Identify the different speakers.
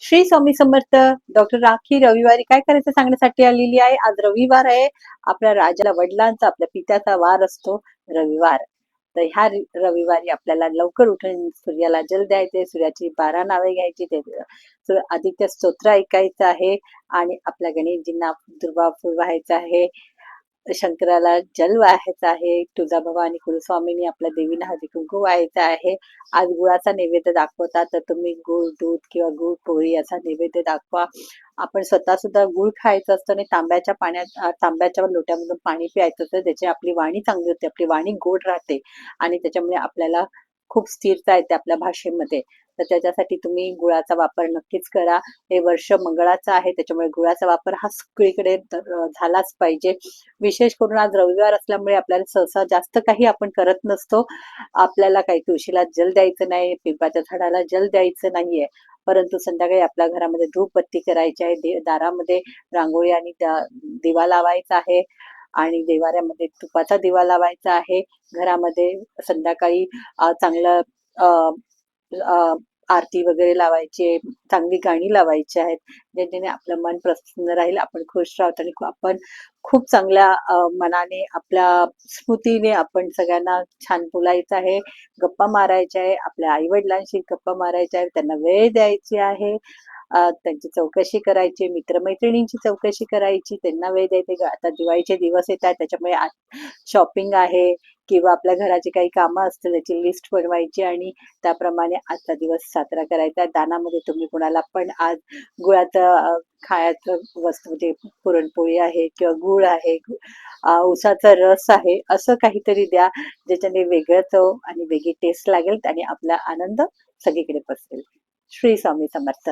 Speaker 1: Shri Swami Samarth. Doctor rakhi रविवारी काय करायचं सांगण्यासाठी आलेली आहे. आज रविवार आहे. आपल्या राजाला वडिलांचा आपल्या पित्याचा वार असतो रविवार. तर ह्या रविवारी आपल्याला लवकर उठून सूर्याला जल द्यायचे, सूर्याची 12 नावे घ्यायची, ते आदित्य स्तोत्र ऐकायचं आहे आणि आपल्या गणेशजींना दुर्वा फूल व्हायचं आहे. शंकराला जल वाहायचा आहे. तुळजाभवानी कुलस्वामीनी आपल्या देवीला हळदी कुंकू व्हायचं आहे. आज गुळाचा नैवेद्य दाखवता तर तुम्ही गुळ दूध किंवा गुळ पोळी असा नैवेद्य दाखवा. आपण स्वतः सुद्धा गुळ खायचं असतं आणि तांब्याच्या पाण्यात तांब्याच्या लोट्यामधून पाणी प्यायचं असतं. त्याची आपली वाणी चांगली होते, आपली वाणी गोड राहते आणि त्याच्यामुळे आपल्याला खूप स्थिरता येते आपल्या भाषेमध्ये. तर त्याच्यासाठी तुम्ही गुळाचा वापर नक्कीच करा. हे वर्ष मंगळाचं आहे, त्याच्यामुळे गुळाचा वापर हा सगळीकडे झालाच पाहिजे. विशेष करून आज रविवार असल्यामुळे आपल्याला सहसा जास्त काही आपण करत नसतो. आपल्याला काही तुळशीला जल द्यायचं नाही, पिंपळाच्या झाडाला जल द्यायचं नाहीये. परंतु संध्याकाळी आपल्या घरामध्ये धूपबत्ती करायची आहे, दारामध्ये रांगोळी आणि दिवा लावायचा आहे आणि देवाऱ्यामध्ये तुपाचा दिवा लावायचा आहे. घरामध्ये संध्याकाळी चांगलं आरती वगैरे लावायची आहे, चांगली गाणी लावायची आहेत, ज्याने आपलं मन प्रसन्न राहील, आपण खुश राहतो आणि आपण खूप चांगल्या मनाने आपल्या स्मृतीने आपण सगळ्यांना छान बोलायचं आहे, गप्पा मारायच्या आहे, आपल्या आई वडिलांशी गप्पा मारायच्या आहे, त्यांना वेळ द्यायची आहे, त्यांची चौकशी करायची, मित्रमैत्रिणींची चौकशी करायची, त्यांना वेळ द्यायचे. आता दिवाळीचे दिवस येत आहेत, त्याच्यामुळे शॉपिंग आहे किंवा आपल्या घराची काही कामं असतील त्याची लिस्ट बनवायची आणि त्याप्रमाणे आजचा दिवस साजरा करायचा. दानामध्ये तुम्ही कुणाला पण आज गुळाचं खायचं वस्तू म्हणजे पुरणपोळी आहे किंवा गुळ आहे, उसाचा रस आहे, असं काहीतरी द्या ज्याच्याने वेगळं चव आणि वेगळी टेस्ट लागेल आणि आपला आनंद सगळीकडे पसरेल. श्री स्वामी समर्थ.